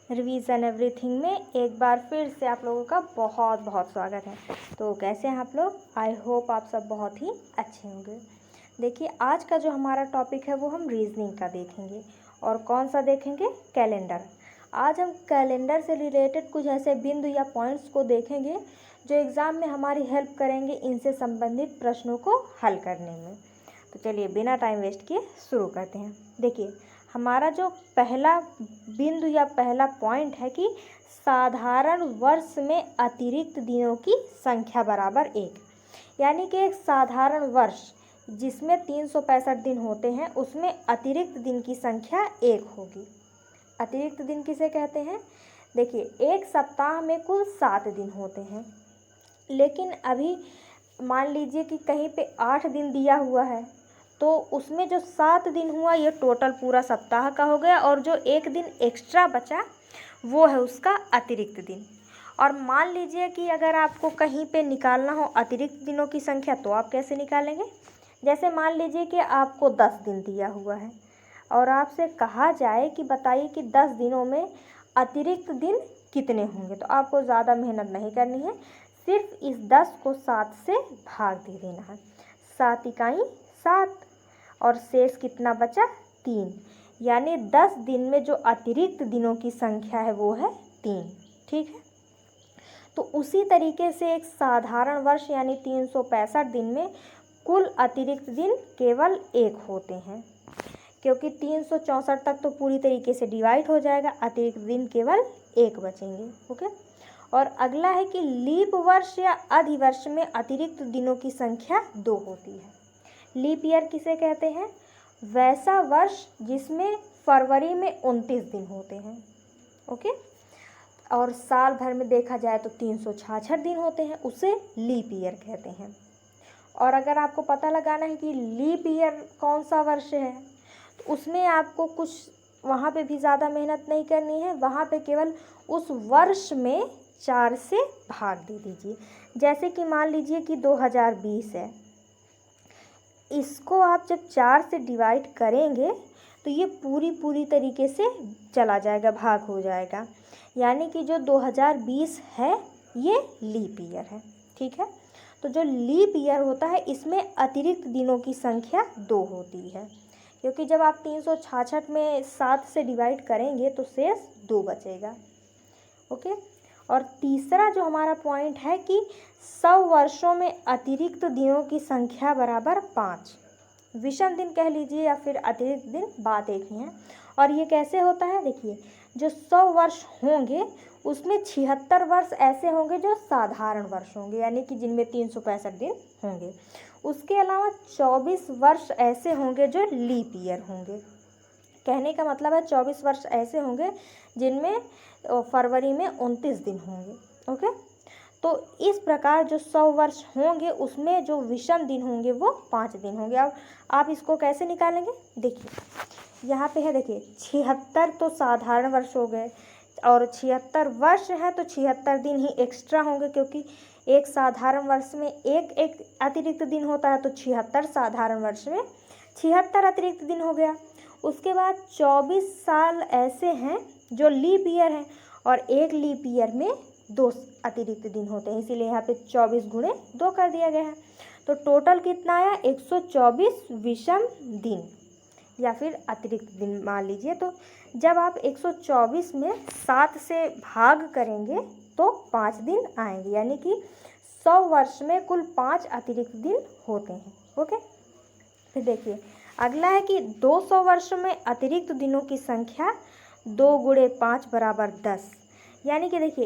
Revision everything में एक बार फिर से आप लोगों का बहुत बहुत स्वागत है। तो कैसे हैं आप लोग? आई होप आप सब बहुत ही अच्छे होंगे। देखिए, आज का जो हमारा टॉपिक है वो हम रीजनिंग का देखेंगे। और कौन सा देखेंगे? कैलेंडर। आज हम कैलेंडर से रिलेटेड कुछ ऐसे बिंदु या पॉइंट्स को देखेंगे जो एग्ज़ाम में हमारी हेल्प करेंगे इनसे संबंधित प्रश्नों को हल करने में। तो चलिए बिना टाइम वेस्ट किए शुरू करते हैं। देखिए, हमारा जो पहला बिंदु या पहला पॉइंट है कि साधारण वर्ष में अतिरिक्त दिनों की संख्या बराबर 1। यानी कि एक साधारण वर्ष जिसमें 365 दिन होते हैं उसमें अतिरिक्त दिन की संख्या 1 होगी। अतिरिक्त दिन किसे कहते हैं? देखिए, एक सप्ताह में कुल 7 दिन होते हैं, लेकिन अभी मान लीजिए कि कहीं पे 8 दिन दिया हुआ है, तो उसमें जो 7 दिन हुआ ये टोटल पूरा सप्ताह का हो गया, और जो एक दिन एक्स्ट्रा बचा वो है उसका अतिरिक्त दिन। और मान लीजिए कि अगर आपको कहीं पे निकालना हो अतिरिक्त दिनों की संख्या, तो आप कैसे निकालेंगे? जैसे मान लीजिए कि आपको 10 दिन दिया हुआ है और आपसे कहा जाए कि बताइए कि 10 दिनों में अतिरिक्त दिन कितने होंगे, तो आपको ज़्यादा मेहनत नहीं करनी है, सिर्फ इस 10 को 7 से भाग दे देना है। 7 इकाई 7 और शेष कितना बचा? 3। यानी 10 दिन में जो अतिरिक्त दिनों की संख्या है वो है 3। ठीक है, तो उसी तरीके से एक साधारण वर्ष यानी 365 दिन में कुल अतिरिक्त दिन केवल 1 होते हैं, क्योंकि 364 तक तो पूरी तरीके से डिवाइड हो जाएगा, अतिरिक्त दिन केवल 1 बचेंगे। ओके। और अगला है कि लीप वर्ष या अधिवर्ष में अतिरिक्त दिनों की संख्या 2 होती है। लीप ईयर किसे कहते हैं? वैसा वर्ष जिसमें फरवरी में 29 दिन होते हैं। ओके। और साल भर में देखा जाए तो 366 दिन होते हैं, उसे लीप ईयर कहते हैं। और अगर आपको पता लगाना है कि लीप ईयर कौन सा वर्ष है, तो उसमें आपको कुछ वहाँ पे भी ज़्यादा मेहनत नहीं करनी है, वहाँ पे केवल उस वर्ष में 4 से भाग दे दीजिए। जैसे कि मान लीजिए कि 2020 है, इसको आप जब 4 से डिवाइड करेंगे तो ये पूरी तरीके से चला जाएगा, भाग हो जाएगा। यानी कि जो 2020 है ये लीप ईयर है। ठीक है, तो जो लीप ईयर होता है इसमें अतिरिक्त दिनों की संख्या 2 होती है, क्योंकि जब आप 366 में 7 से डिवाइड करेंगे तो शेष 2 बचेगा। ओके। और तीसरा जो हमारा पॉइंट है कि 100 वर्षों में अतिरिक्त दिनों की संख्या बराबर 5। विषम दिन कह लीजिए या फिर अतिरिक्त दिन, बात एक ही है। और ये कैसे होता है? देखिए, जो 100 वर्ष होंगे उसमें 76 वर्ष ऐसे होंगे जो साधारण वर्ष होंगे, यानी कि जिनमें 365 दिन होंगे। उसके अलावा 24 वर्ष ऐसे होंगे जो लीप ईयर होंगे। कहने का मतलब है 24 वर्ष ऐसे होंगे जिनमें फरवरी में 29 दिन होंगे। ओके। तो इस प्रकार जो 100 वर्ष होंगे उसमें जो विषम दिन होंगे वो 5 दिन होंगे। अब आप इसको कैसे निकालेंगे? देखिए, यहाँ पे है, देखिए 76 तो साधारण वर्ष हो गए, और 76 वर्ष है तो 76 दिन ही एक्स्ट्रा होंगे, क्योंकि एक साधारण वर्ष में एक अतिरिक्त दिन होता है, तो 76 साधारण वर्ष में 76 अतिरिक्त दिन हो गया। उसके बाद 24 साल ऐसे हैं जो लीप ईयर हैं, और एक लीप ईयर में 2 अतिरिक्त दिन होते हैं, इसीलिए यहाँ पे 24 गुणे 2 कर दिया गया है। तो टोटल कितना आया? 124 विषम दिन या फिर अतिरिक्त दिन मान लीजिए। तो जब आप 124 में 7 से भाग करेंगे तो 5 दिन आएंगे, यानी कि 100 वर्ष में कुल 5 अतिरिक्त दिन होते हैं। ओके। फिर देखिए, अगला है कि 200 वर्ष में अतिरिक्त दिनों की संख्या 2 गुणे 5 बराबर 10। यानी कि देखिए,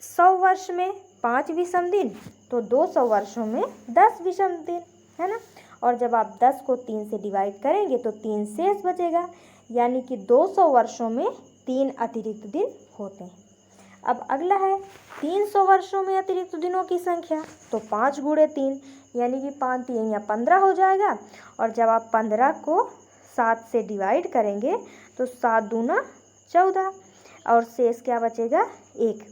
100 वर्ष में 5 विषम दिन, तो 200 वर्षों में 10 विषम दिन, है ना। और जब आप 10 को 3 से डिवाइड करेंगे तो 3 शेष बचेगा, यानी कि 200 वर्षों में 3 अतिरिक्त दिन होते हैं। अब अगला है 300 वर्षों में अतिरिक्त दिनों की संख्या, तो 5 गुणे 3, यानी कि 5 3 या 15 हो जाएगा। और जब आप 15 को 7 से डिवाइड करेंगे तो 7 दूना 14, और शेष क्या बचेगा? 1,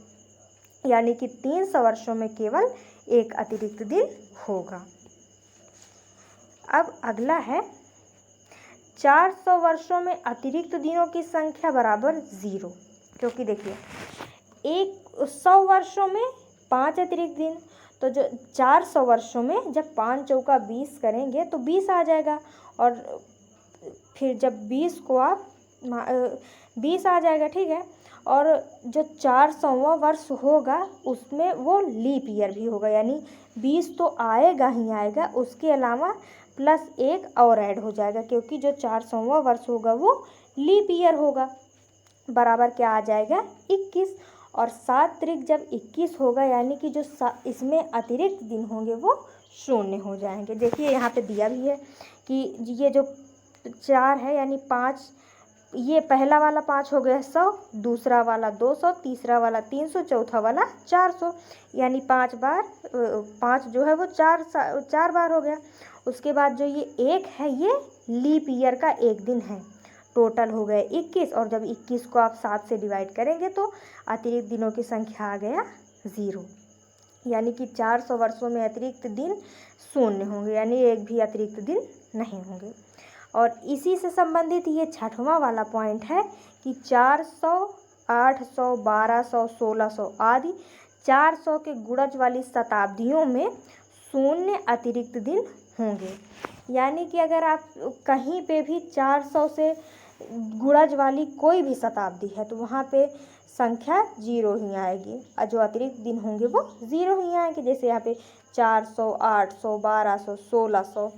यानी कि 300 वर्षों में केवल 1 अतिरिक्त दिन होगा। अब अगला है 400 वर्षों में अतिरिक्त दिनों की संख्या बराबर 0। क्योंकि देखिए 100 वर्षों में 5 अतिरिक्त दिन, तो जो 400 वर्षों में जब 5 चौका 20 करेंगे तो 20 आ जाएगा। और फिर जब 20 को आप 20 आ जाएगा, ठीक है। और जो 400वां वर्ष होगा उसमें वो लीप ईयर भी होगा, यानी 20 तो आएगा ही आएगा, उसके अलावा प्लस 1 और ऐड हो जाएगा, क्योंकि जो 400वां वर्ष होगा वो लीप ईयर होगा। बराबर क्या आ जाएगा 21। और 7 त्रिक जब 21 होगा, यानी कि जो इसमें अतिरिक्त दिन होंगे वो 0 हो जाएंगे। देखिए यहाँ पे दिया भी है कि ये जो 4 है यानी 5, ये पहला वाला 5 हो गया 100, दूसरा वाला 200, तीसरा वाला 300, चौथा वाला 400, यानी 5 बार 5 जो है वो 4 बार हो गया। उसके बाद जो ये 1 है ये लीप ईयर का एक दिन है। टोटल हो गए 21, और जब 21 को आप 7 से डिवाइड करेंगे तो अतिरिक्त दिनों की संख्या आ गया 0, यानी कि 400 वर्षों में अतिरिक्त दिन 0 होंगे, यानी एक भी अतिरिक्त दिन नहीं होंगे। और इसी से संबंधित ये 6वां वाला पॉइंट है कि 400, 800, 1200, 1600 आदि 400 के गुणज वाली शताब्दियों में 0 अतिरिक्त दिन होंगे। यानी कि अगर आप कहीं पे भी 400 से गुणज वाली कोई भी शताब्दी है तो वहाँ पे संख्या 0 ही आएगी, और जो अतिरिक्त दिन होंगे वो 0 ही आएंगे। जैसे यहाँ पे 400, 800, 1200, 1600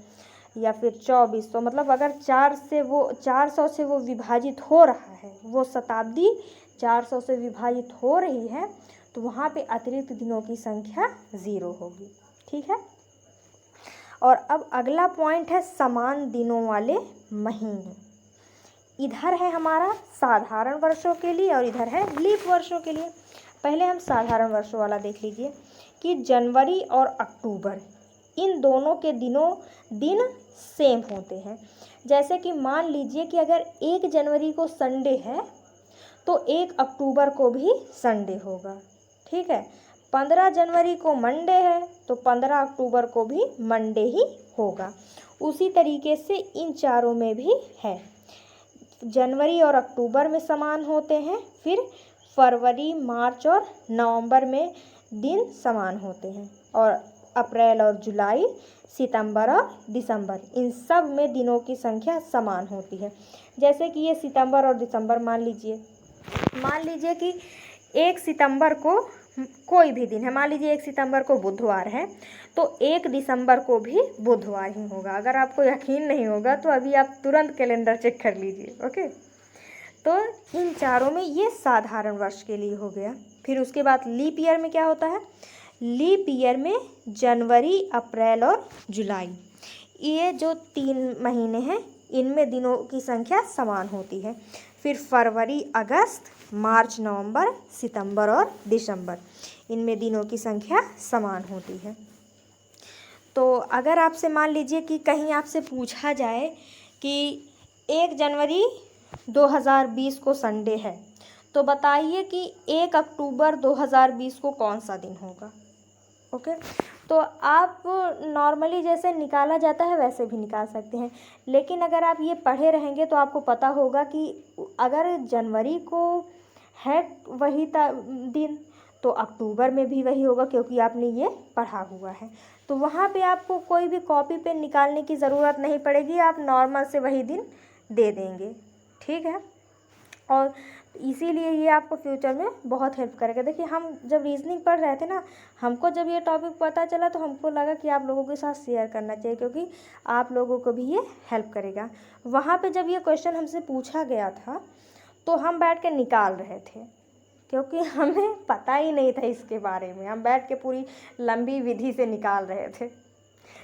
या फिर 2400, मतलब अगर 400 से वो विभाजित हो रहा है, वो शताब्दी 400 से विभाजित हो रही है, तो वहाँ पे अतिरिक्त दिनों की संख्या 0 होगी, ठीक है। और अब अगला पॉइंट है समान दिनों वाले महीने। इधर है हमारा साधारण वर्षों के लिए और इधर है लीप वर्षों के लिए। पहले हम साधारण वर्षों वाला देख लीजिए कि जनवरी और अक्टूबर इन दोनों के दिन सेम होते हैं। जैसे कि मान लीजिए कि अगर 1 जनवरी को संडे है तो 1 अक्टूबर को भी संडे होगा, ठीक है। 15 जनवरी को मंडे है तो 15 अक्टूबर को भी मंडे ही होगा। उसी तरीके से इन चारों में भी है, जनवरी और अक्टूबर में समान होते हैं, फिर फरवरी, मार्च और नवंबर में दिन समान होते हैं, और अप्रैल और जुलाई, सितंबर और दिसंबर, इन सब में दिनों की संख्या समान होती है। जैसे कि ये सितंबर और दिसंबर मान लीजिए कि 1 सितंबर को कोई भी दिन है, मान लीजिए 1 सितंबर को बुधवार है तो 1 दिसंबर को भी बुधवार ही होगा। अगर आपको यकीन नहीं होगा तो अभी आप तुरंत कैलेंडर चेक कर लीजिए, ओके। तो इन चारों में ये साधारण वर्ष के लिए हो गया। फिर उसके बाद लीप ईयर में क्या होता है, लीप ईयर में जनवरी, अप्रैल और जुलाई, ये जो 3 महीने हैं इनमें दिनों की संख्या समान होती है। फिर फरवरी, अगस्त, मार्च, नवंबर, सितंबर और दिसंबर, इनमें दिनों की संख्या समान होती है। तो अगर आपसे मान लीजिए कि कहीं आपसे पूछा जाए कि 1 जनवरी 2020 को संडे है, तो बताइए कि 1 अक्टूबर 2020 को कौन सा दिन होगा, ओके। तो आप नॉर्मली जैसे निकाला जाता है वैसे भी निकाल सकते हैं, लेकिन अगर आप ये पढ़े रहेंगे तो आपको पता होगा कि अगर जनवरी को है वही दिन तो अक्टूबर में भी वही होगा, क्योंकि आपने ये पढ़ा हुआ है। तो वहाँ पे आपको कोई भी कॉपी पेन निकालने की ज़रूरत नहीं पड़ेगी, आप नॉर्मल से वही दिन दे देंगे, ठीक है। और इसीलिए ये आपको फ्यूचर में बहुत हेल्प करेगा। देखिए हम जब रीजनिंग पढ़ रहे थे ना, हमको जब ये टॉपिक पता चला तो हमको लगा कि आप लोगों के साथ शेयर करना चाहिए, क्योंकि आप लोगों को भी ये हेल्प करेगा। वहाँ पे जब ये क्वेश्चन हमसे पूछा गया था तो हम बैठ के निकाल रहे थे, क्योंकि हमें पता ही नहीं था इसके बारे में। हम बैठ के पूरी लंबी विधि से निकाल रहे थे,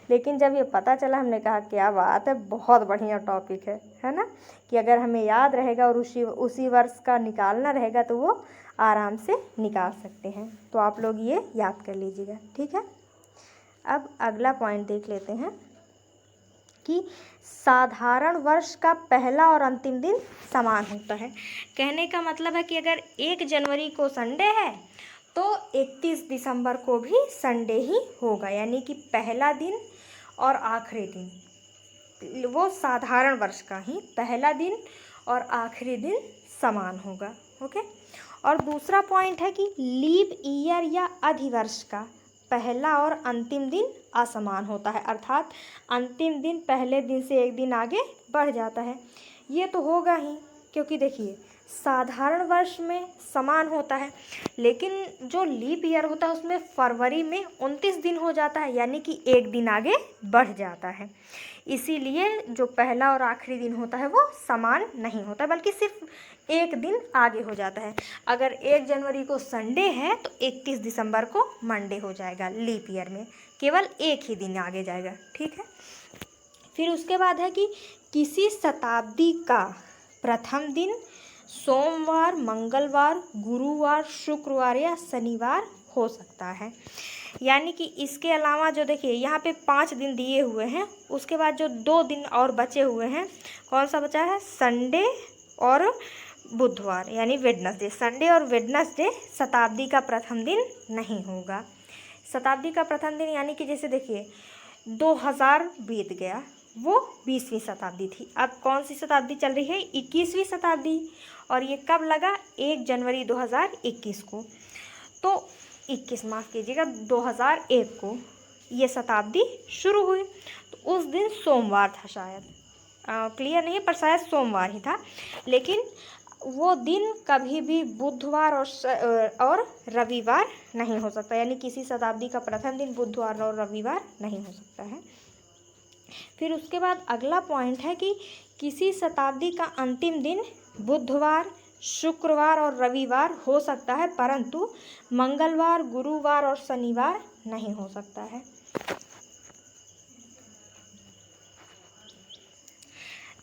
लेकिन जब ये पता चला हमने कहा क्या बात है, बहुत बढ़िया टॉपिक है ना, कि अगर हमें याद रहेगा और उसी वर्ष का निकालना रहेगा तो वो आराम से निकाल सकते हैं। तो आप लोग ये याद कर लीजिएगा, ठीक है। अब अगला पॉइंट देख लेते हैं कि साधारण वर्ष का पहला और अंतिम दिन समान होता है। कहने का मतलब है कि अगर 1 जनवरी को संडे है तो 31 दिसंबर को भी संडे ही होगा, यानी कि पहला दिन और आखिरी दिन वो साधारण वर्ष का ही पहला दिन और आखिरी दिन समान होगा, ओके। और दूसरा पॉइंट है कि लीप ईयर या अधिवर्ष का पहला और अंतिम दिन असमान होता है, अर्थात अंतिम दिन पहले दिन से एक दिन आगे बढ़ जाता है। ये तो होगा ही, क्योंकि देखिए साधारण वर्ष में समान होता है, लेकिन जो लीप ईयर होता है उसमें फरवरी में 29 दिन हो जाता है, यानी कि एक दिन आगे बढ़ जाता है। इसीलिए जो पहला और आखिरी दिन होता है वो समान नहीं होता, बल्कि सिर्फ एक दिन आगे हो जाता है। अगर 1 जनवरी को संडे है तो 31 दिसंबर को मंडे हो जाएगा लीप ईयर में, केवल एक ही दिन आगे जाएगा, ठीक है। फिर उसके बाद है कि किसी शताब्दी का प्रथम दिन सोमवार, मंगलवार, गुरुवार, शुक्रवार या शनिवार हो सकता है। यानी कि इसके अलावा जो देखिए यहाँ पे 5 दिन दिए हुए हैं, उसके बाद जो 2 दिन और बचे हुए हैं, कौन सा बचा है, संडे और बुधवार यानी वेडनेसडे। संडे और वेडनेसडे शताब्दी का प्रथम दिन नहीं होगा। शताब्दी का प्रथम दिन यानी कि जैसे देखिए 2000 बीत गया, वो 20वीं शताब्दी थी। अब कौन सी शताब्दी चल रही है, 21वीं शताब्दी, और ये कब लगा, 1 जनवरी 2021 को। तो 21 माफ़ कीजिएगा 2001 को ये शताब्दी शुरू हुई। तो उस दिन सोमवार था शायद, क्लियर नहीं है, पर शायद सोमवार ही था। लेकिन वो दिन कभी भी बुधवार और रविवार नहीं हो सकता, यानी किसी शताब्दी का प्रथम दिन बुधवार और रविवार नहीं हो सकता है। फिर उसके बाद अगला पॉइंट है कि किसी शताब्दी का अंतिम दिन बुधवार, शुक्रवार और रविवार हो सकता है, परंतु मंगलवार, गुरुवार और शनिवार नहीं हो सकता है।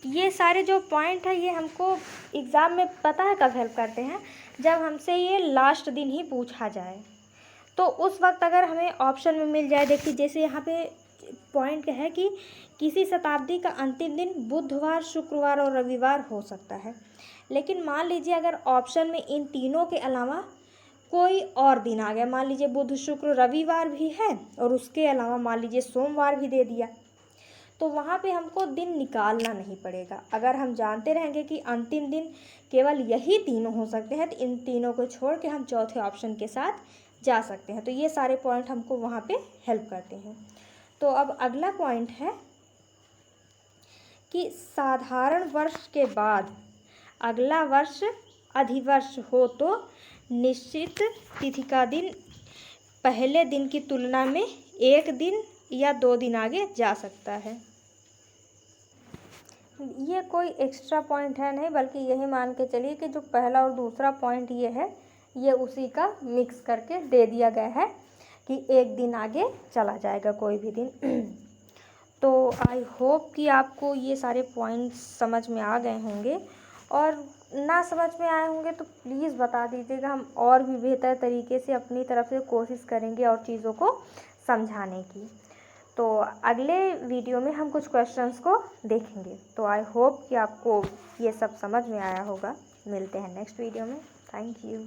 ये सारे जो पॉइंट है ये हमको एग्ज़ाम में पता है कब हेल्प करते हैं, जब हमसे ये लास्ट दिन ही पूछा जाए। तो उस वक्त अगर हमें ऑप्शन में मिल जाए, देखिए जैसे यहाँ पे पॉइंट है कि किसी शताब्दी का अंतिम दिन बुधवार, शुक्रवार और रविवार हो सकता है, लेकिन मान लीजिए अगर ऑप्शन में इन तीनों के अलावा कोई और दिन आ गया, मान लीजिए बुध, शुक्र, रविवार भी है और उसके अलावा मान लीजिए सोमवार भी दे दिया, तो वहाँ पे हमको दिन निकालना नहीं पड़ेगा। अगर हम जानते रहेंगे कि अंतिम दिन केवल यही तीनों हो सकते हैं, तो इन तीनों को छोड़ के हम चौथे ऑप्शन के साथ जा सकते हैं। तो ये सारे पॉइंट हमको वहाँ पे हेल्प करते हैं। तो अब अगला पॉइंट है कि साधारण वर्ष के बाद अगला वर्ष अधिवर्ष हो तो निश्चित तिथि का दिन पहले दिन की तुलना में 1 दिन या 2 दिन आगे जा सकता है। ये कोई एक्स्ट्रा पॉइंट है नहीं, बल्कि यही मान के चलिए कि जो पहला और दूसरा पॉइंट ये है, ये उसी का मिक्स करके दे दिया गया है कि 1 दिन आगे चला जाएगा कोई भी दिन। तो आई होप कि आपको ये सारे पॉइंट्स समझ में आ गए होंगे, और ना समझ में आए होंगे तो प्लीज़ बता दीजिएगा, हम और भी बेहतर तरीके से अपनी तरफ से कोशिश करेंगे और चीज़ों को समझाने की। तो अगले वीडियो में हम कुछ क्वेश्चंस को देखेंगे। तो आई होप कि आपको ये सब समझ में आया होगा। मिलते हैं नेक्स्ट वीडियो में। Thank you.